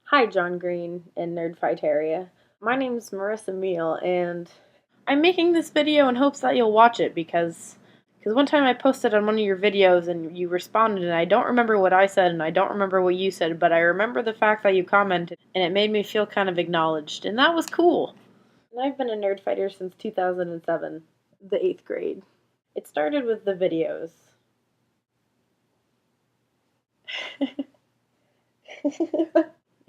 Hi, John Green and Nerdfighteria. My name's Marissa Meal, and I'm making this video in hopes that you'll watch it because one time I posted on one of your videos and you responded, and I don't remember what I said and I don't remember what you said, but I remember the fact that you commented, and it made me feel kind of acknowledged, and that was cool. And I've been a nerd fighter since 2007, the 8th grade. It started with the videos.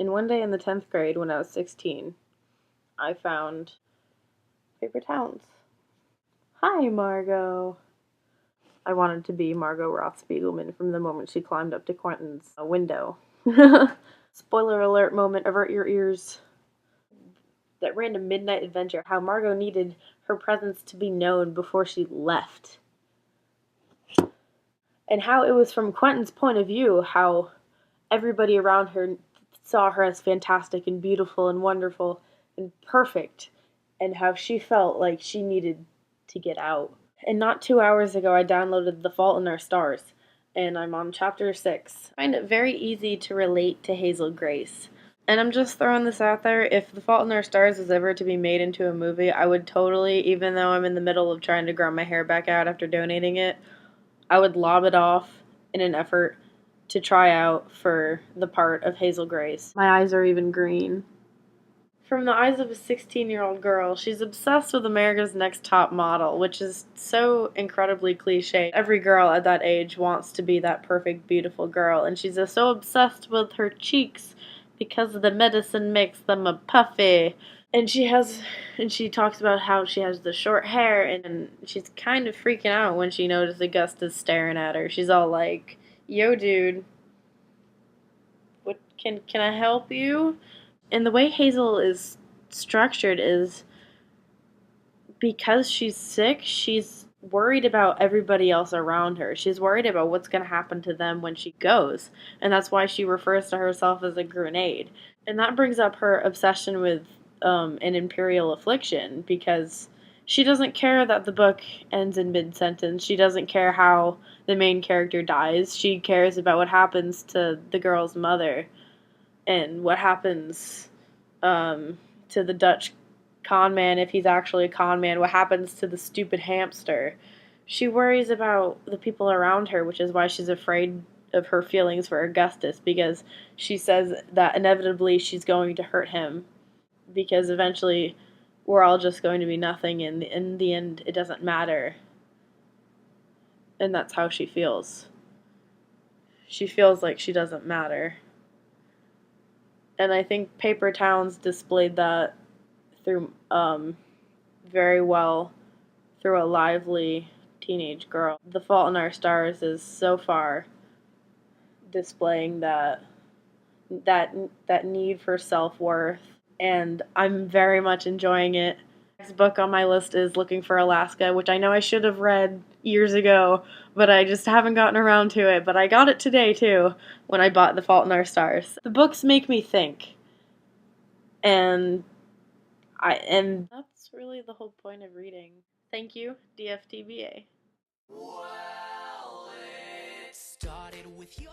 And one day in the 10th grade, when I was 16, I found paper towels. Hi, Margot. I wanted to be Margot Roth Spiegelman from the moment she climbed up to Quentin's window. Spoiler alert moment, avert your ears. That random midnight adventure, how Margot needed her presence to be known before she left. And how it was from Quentin's point of view, how everybody around her saw her as fantastic and beautiful and wonderful and perfect, and how she felt like she needed to get out. And not 2 hours ago, I downloaded The Fault in Our Stars, and I'm on chapter 6. I find it very easy to relate to Hazel Grace. And I'm just throwing this out there, if The Fault in Our Stars was ever to be made into a movie, I would totally, even though I'm in the middle of trying to grow my hair back out after donating it, I would lob it off in an effort to try out for the part of Hazel Grace. My eyes are even green. From the eyes of a 16-year-old girl, she's obsessed with America's Next Top Model, which is so incredibly cliche. Every girl at that age wants to be that perfect, beautiful girl, and she's so obsessed with her cheeks because the medicine makes them a puffy. And she talks about how she has the short hair, and she's kind of freaking out when she notices Augusta's staring at her. She's all like, "Yo, dude, what can I help you?" And the way Hazel is structured is because she's sick, she's worried about everybody else around her. She's worried about what's going to happen to them when she goes. And that's why she refers to herself as a grenade. And that brings up her obsession with an imperial affliction, because she doesn't care that the book ends in mid-sentence. She doesn't care how the main character dies. She cares about what happens to the girl's mother and what happens to the Dutch con man, if he's actually a con man, what happens to the stupid hamster. She worries about the people around her, which is why she's afraid of her feelings for Augustus, because she says that inevitably she's going to hurt him, because eventually we're all just going to be nothing, and in the end it doesn't matter. And that's how she feels. She feels like she doesn't matter. And I think Paper Towns displayed that through very well through a lively teenage girl. The Fault in Our Stars is so far displaying that need for self-worth, and I'm very much enjoying it. Next book on my list is Looking for Alaska, which I know I should have read years ago, but I just haven't gotten around to it. But I got it today too, when I bought The Fault in Our Stars. The books make me think, and that's really the whole point of reading. Thank you, DFTBA. Well, it started with your...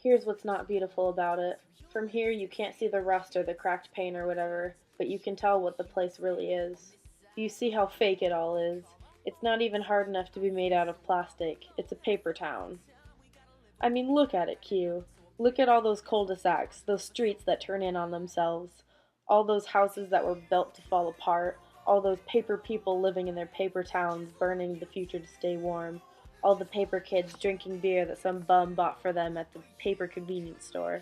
Here's what's not beautiful about it. From here you can't see the rust or the cracked paint or whatever, but you can tell what the place really is. You see how fake it all is. It's not even hard enough to be made out of plastic. It's a paper town. I mean, look at it, Q. Look at all those cul-de-sacs, those streets that turn in on themselves, all those houses that were built to fall apart, all those paper people living in their paper towns, burning the future to stay warm, all the paper kids drinking beer that some bum bought for them at the paper convenience store,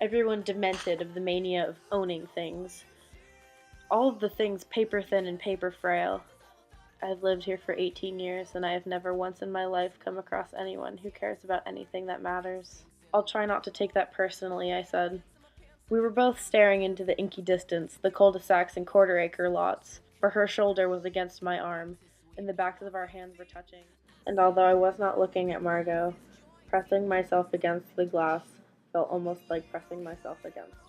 everyone demented of the mania of owning things, all of the things paper thin and paper frail. I've lived here for 18 years, and I have never once in my life come across anyone who cares about anything that matters. I'll try not to take that personally, I said. We were both staring into the inky distance, the cul-de-sacs and quarter-acre lots, for her shoulder was against my arm, and the backs of our hands were touching. And although I was not looking at Margot, pressing myself against the glass felt almost like pressing myself against